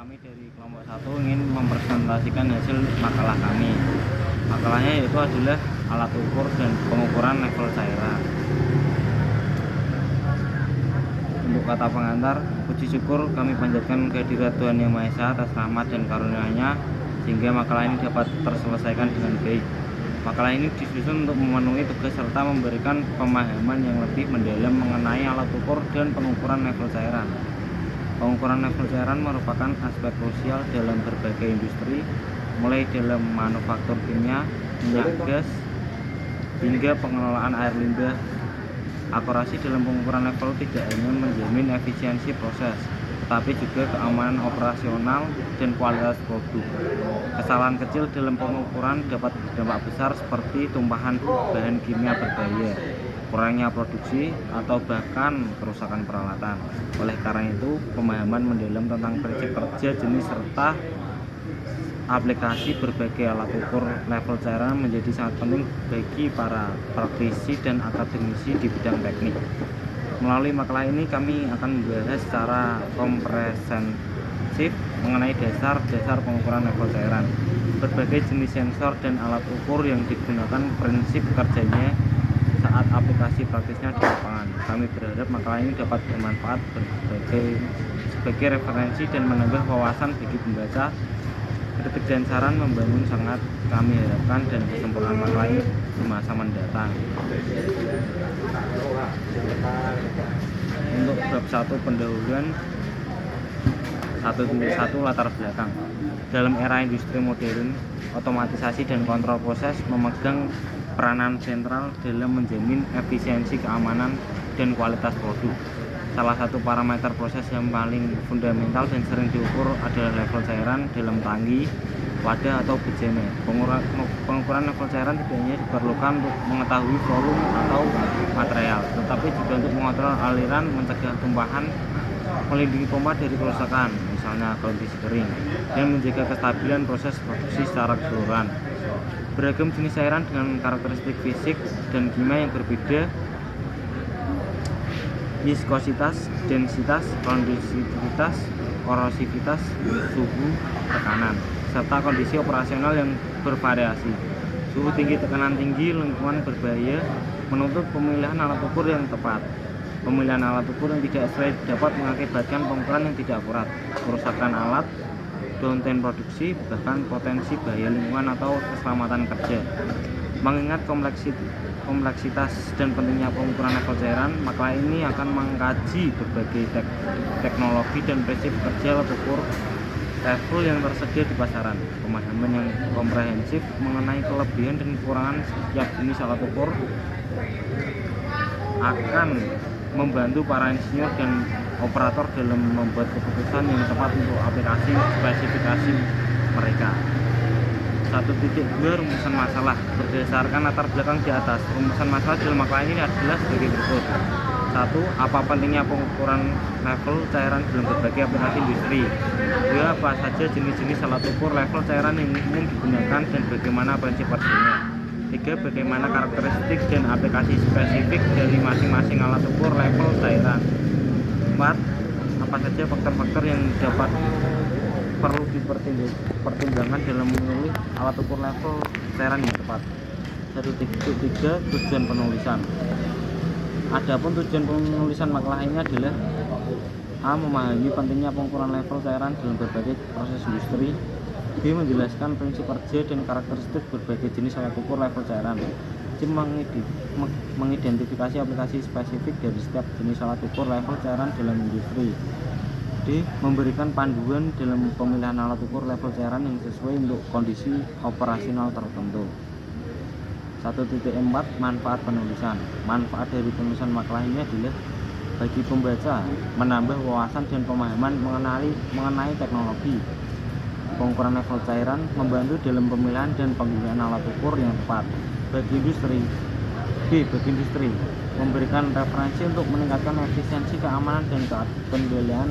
kami dari kelompok 1 ingin mempresentasikan hasil makalah kami. Makalahnya yaitu adalah alat ukur dan pengukuran level cairan. Untuk kata pengantar, puji syukur kami panjatkan kehadirat Tuhan Yang Maha Esa atas rahmat dan karunia-Nya sehingga makalah ini dapat terselesaikan dengan baik. Makalah ini disusun untuk memenuhi tugas serta memberikan pemahaman yang lebih mendalam mengenai alat ukur dan pengukuran level cairan. Pengukuran level cairan merupakan aspek krusial dalam berbagai industri, mulai dalam manufaktur kimia, minyak gas, hingga pengelolaan air limbah. Akurasi dalam pengukuran level tidak hanya menjamin efisiensi proses, tetapi juga keamanan operasional dan kualitas produk. Kesalahan kecil dalam pengukuran dapat berdampak besar seperti tumpahan bahan kimia berbahaya, kurangnya produksi, atau bahkan kerusakan peralatan. Oleh karena itu, pemahaman mendalam tentang prinsip kerja, jenis, serta aplikasi berbagai alat ukur level cairan menjadi sangat penting bagi para praktisi dan akademisi di bidang teknik. Melalui makalah ini kami akan membahas secara komprehensif mengenai dasar-dasar pengukuran level cairan, berbagai jenis sensor dan alat ukur yang digunakan, prinsip kerjanya saat aplikasi praktisnya di lapangan. Kami berharap makalah ini dapat bermanfaat sebagai referensi dan menambah wawasan bagi pembaca. Kritik dan saran membangun sangat kami harapkan, dan kesempurnaan makalah ini di masa mendatang. Untuk bab 1 pendahuluan 1.1 latar belakang. Dalam era industri modern, otomatisasi dan kontrol proses memegang peranan sentral dalam menjamin efisiensi, keamanan, dan kualitas produk. Salah satu parameter proses yang paling fundamental dan sering diukur adalah level cairan dalam tangki, wadah, atau bejana. Pengukuran level cairan tidak hanya diperlukan untuk mengetahui volume atau material, tetapi juga untuk mengontrol aliran, mencegah tumpahan, melindungi pompa dari kerusakan, misalnya kondisi kering, dan menjaga kestabilan proses produksi secara keseluruhan. Beragam jenis cairan dengan karakteristik fisik dan kimia yang berbeda, viskositas, densitas, konduktivitas, korosivitas, suhu, tekanan, serta kondisi operasional yang bervariasi. Suhu tinggi, tekanan tinggi, lingkungan berbahaya menuntut pemilihan alat ukur yang tepat. Pemilihan alat ukur yang tidak sesuai dapat mengakibatkan pengukuran yang tidak akurat, kerusakan alat, downtime produksi, bahkan potensi bahaya lingkungan atau keselamatan kerja. Mengingat kompleksitas dan pentingnya pengukuran level cairan, makalah ini akan mengkaji berbagai teknologi dan prinsip kerja alat ukur level yang tersedia di pasaran. Pemahaman yang komprehensif mengenai kelebihan dan kekurangan setiap jenis alat ukur akan membantu para insinyur dan operator dalam membuat keputusan yang tepat untuk aplikasi spesifikasi mereka. 1.2 Rumusan masalah. Berdasarkan latar belakang di atas, rumusan masalah dalam makalah ini adalah sebagai berikut. 1. Apa pentingnya pengukuran level cairan dalam berbagai aplikasi industri? 2. Apa saja jenis-jenis alat ukur level cairan yang umum digunakan dan bagaimana prinsip kerjanya? 3. Bagaimana karakteristik dan aplikasi spesifik dari masing-masing alat ukur level cairan? 4. Apa saja faktor-faktor yang dapat perlu dipertimbangkan dalam memilih alat ukur level cairan yang tepat. 1.3 Tujuan penulisan. Adapun tujuan penulisan makalah ini adalah: A. Memahami pentingnya pengukuran level cairan dalam berbagai proses industri. B. Menjelaskan prinsip kerja dan karakteristik berbagai jenis alat ukur level cairan. C. Mengidentifikasi aplikasi spesifik dari setiap jenis alat ukur level cairan dalam industri. D. Memberikan panduan dalam pemilihan alat ukur level cairan yang sesuai untuk kondisi operasional tertentu. 1.4 Manfaat penulisan. Manfaat dari penulisan makalah ini adalah bagi pembaca menambah wawasan dan pemahaman mengenai teknologi pengukuran level cairan, membantu dalam pemilihan dan penggunaan alat ukur yang tepat. Bagi industri, memberikan referensi untuk meningkatkan efisiensi, keamanan, dan kendalian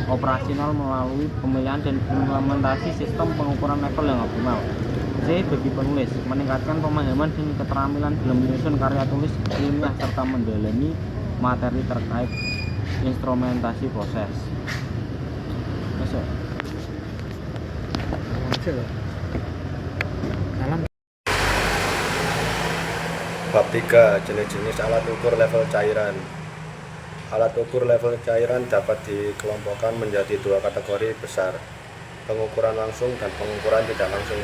operasional melalui pemilihan dan implementasi sistem pengukuran level yang optimal. C. Bagi penulis, meningkatkan pemahaman dan keterampilan dalam menyusun karya tulis ilmiah serta mendalami materi terkait instrumentasi proses. Salam. Bab 3. Jenis-jenis alat ukur level cairan. Alat ukur level cairan dapat dikelompokkan menjadi dua kategori besar, pengukuran langsung dan pengukuran tidak langsung.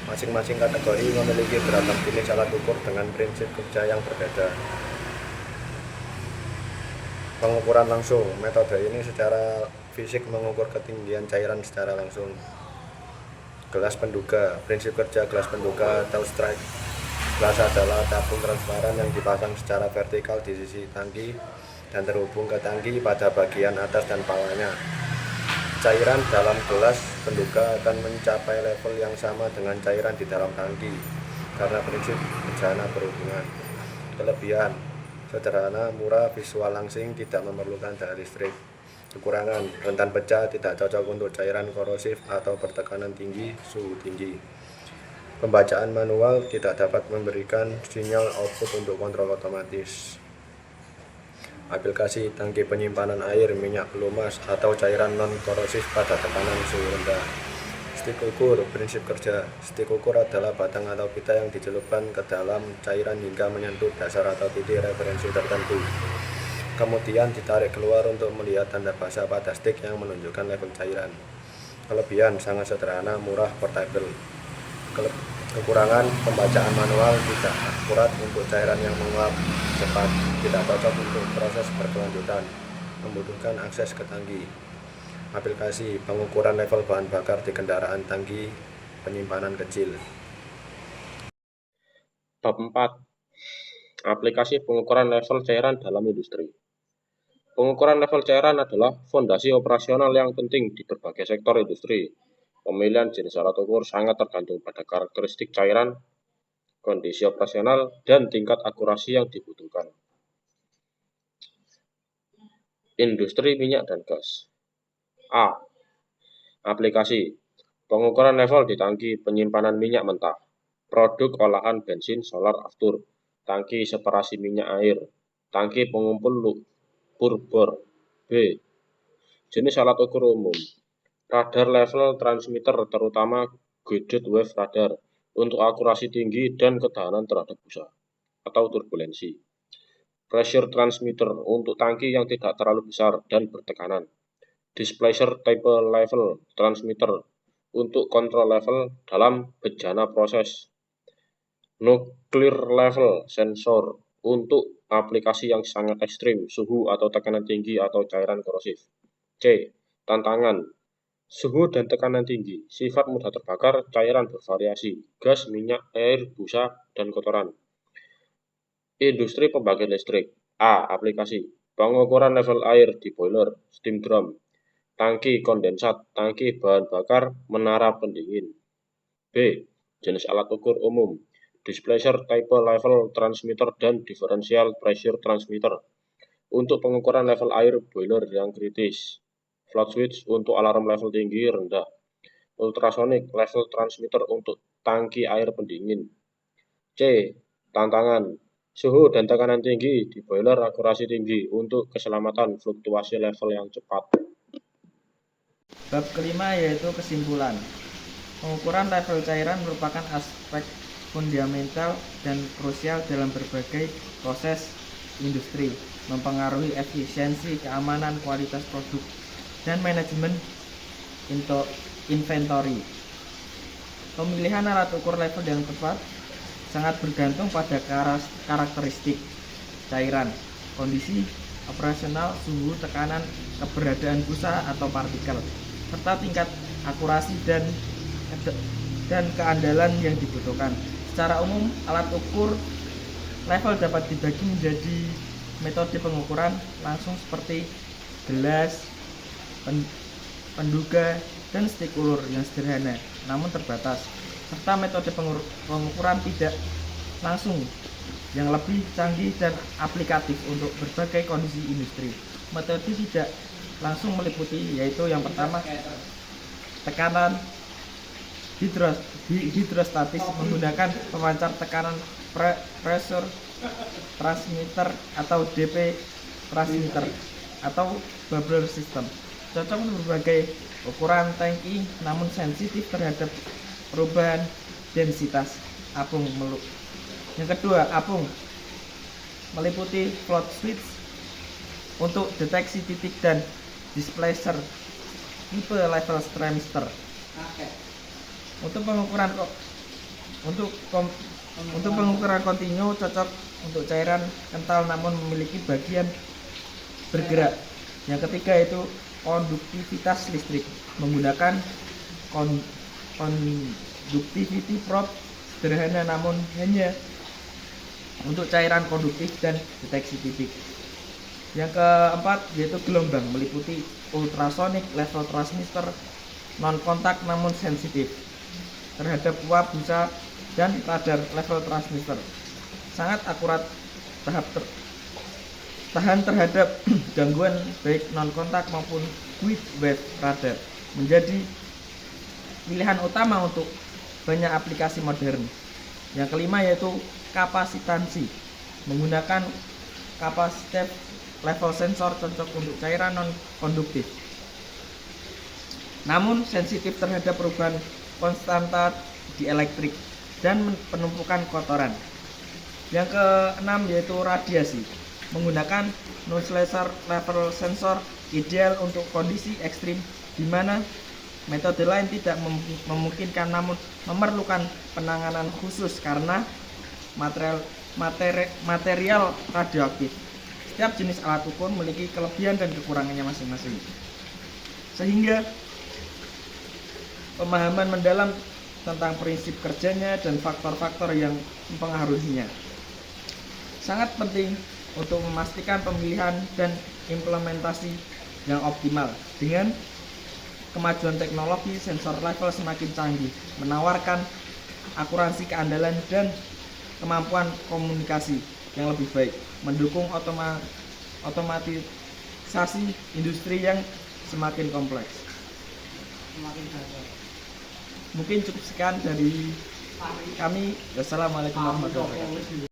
Masing-masing kategori memiliki beragam jenis alat ukur dengan prinsip kerja yang berbeda. Pengukuran langsung. Metode ini secara fisik mengukur ketinggian cairan secara langsung. Gelas penduga. Prinsip kerja gelas penduga atau strike. Gelas adalah tabung transparan yang dipasang secara vertikal di sisi tangki dan terhubung ke tangki pada bagian atas dan bawahnya. Cairan dalam gelas penduga akan mencapai level yang sama dengan cairan di dalam tangki karena prinsip bejana berhubungan. Kelebihan: sederhana, murah, visual langsing, tidak memerlukan daya listrik. Kekurangan: rentan pecah, tidak cocok untuk cairan korosif atau bertekanan tinggi, suhu tinggi. Pembacaan manual, tidak dapat memberikan sinyal output untuk kontrol otomatis. Aplikasi tangki penyimpanan air, minyak pelumas, atau cairan non-korosif pada tekanan suhu rendah. Stik ukur. Prinsip kerja. Stik ukur adalah batang atau pita yang dicelupkan ke dalam cairan hingga menyentuh dasar atau titik referensi tertentu. Kemudian ditarik keluar untuk melihat tanda basah pada stik yang menunjukkan level cairan. Kelebihan: sangat sederhana, murah, portable. Kekurangan: pembacaan manual tidak akurat untuk cairan yang menguap cepat, tidak cocok untuk proses berkelanjutan, membutuhkan akses ke tangki. Aplikasi pengukuran level bahan bakar di kendaraan tangki penyimpanan kecil. Bab 4. Aplikasi pengukuran level cairan dalam industri. Pengukuran level cairan adalah fondasi operasional yang penting di berbagai sektor industri. Pemilihan jenis alat ukur sangat tergantung pada karakteristik cairan, kondisi operasional, dan tingkat akurasi yang dibutuhkan. Industri minyak dan gas. A. Aplikasi pengukuran level di tangki penyimpanan minyak mentah, produk olahan bensin solar aftur, tangki separasi minyak air, tangki pengumpul lumpur bor. B. Jenis alat ukur umum. Radar level transmitter, terutama guided wave radar, untuk akurasi tinggi dan ketahanan terhadap busa atau turbulensi. Pressure transmitter, untuk tangki yang tidak terlalu besar dan bertekanan. Displacer type level transmitter, untuk kontrol level dalam bejana proses. Nuclear level sensor, untuk aplikasi yang sangat ekstrim, suhu atau tekanan tinggi atau cairan korosif. C. Tantangan. Suhu dan tekanan tinggi, sifat mudah terbakar, cairan bervariasi, gas, minyak, air, busa, dan kotoran. Industri pembangkit listrik. A. Aplikasi pengukuran level air di boiler, steam drum, tangki kondensat, tangki bahan bakar, menara pendingin. B. Jenis alat ukur umum. Displacer type level transmitter dan differential pressure transmitter, untuk pengukuran level air boiler yang kritis. Float switch, untuk alarm level tinggi rendah. Ultrasonic level transmitter, untuk tangki air pendingin. C. Tantangan. Suhu dan tekanan tinggi di boiler, akurasi tinggi, untuk keselamatan fluktuasi level yang cepat. Bab kelima yaitu kesimpulan. Pengukuran level cairan merupakan aspek fundamental dan krusial dalam berbagai proses industri, mempengaruhi efisiensi, keamanan, kualitas produk, dan manajemen inventory. Pemilihan alat ukur level yang tepat sangat bergantung pada karakteristik cairan, kondisi operasional, suhu, tekanan, keberadaan busa atau partikel, serta tingkat akurasi dan keandalan yang dibutuhkan. Secara umum, alat ukur level dapat dibagi menjadi metode pengukuran langsung seperti gelas, penduga, dan stik ulur yang sederhana namun terbatas, serta metode pengukuran tidak langsung yang lebih canggih dan aplikatif untuk berbagai kondisi industri. Metode tidak langsung meliputi yaitu yang pertama, tekanan hidrostatis menggunakan pemancar tekanan pressure transmitter atau DP transmitter atau bubbler system, cocok untuk berbagai ukuran tangki namun sensitif terhadap perubahan densitas apung meluk. Yang kedua, apung meliputi float switch untuk deteksi titik dan displacer tipe level trimester. Untuk pengukuran untuk pengukuran kontinu cocok untuk cairan kental namun memiliki bagian bergerak. Yang ketiga itu konduktivitas listrik menggunakan conductivity probe sederhana namun hanya untuk cairan konduktif dan deteksi titik. Yang keempat yaitu gelombang meliputi ultrasonic level transmitter non kontak namun sensitif terhadap uap busa dan radar level transmitter. Sangat akurat tahan terhadap gangguan baik non kontak maupun with wave radar. Menjadi pilihan utama untuk banyak aplikasi modern. Yang kelima yaitu kapasitansi menggunakan kapasitif level sensor cocok untuk cairan non konduktif namun sensitif terhadap perubahan konstanta di elektrik dan penumpukan kotoran. Yang keenam yaitu radiasi menggunakan noise laser level sensor ideal untuk kondisi ekstrim di mana metode lain tidak memungkinkan namun memerlukan penanganan khusus karena material radioaktif. Setiap jenis alat ukur memiliki kelebihan dan kekurangannya masing-masing. Sehingga pemahaman mendalam tentang prinsip kerjanya dan faktor-faktor yang mempengaruhinya sangat penting untuk memastikan pemilihan dan implementasi yang optimal. Dengan kemajuan teknologi, sensor level semakin canggih, menawarkan akurasi keandalan dan kemampuan komunikasi yang lebih baik, mendukung otomatisasi industri yang semakin kompleks. Mungkin cukup sekian dari kami. Wassalamualaikum warahmatullahi wabarakatuh.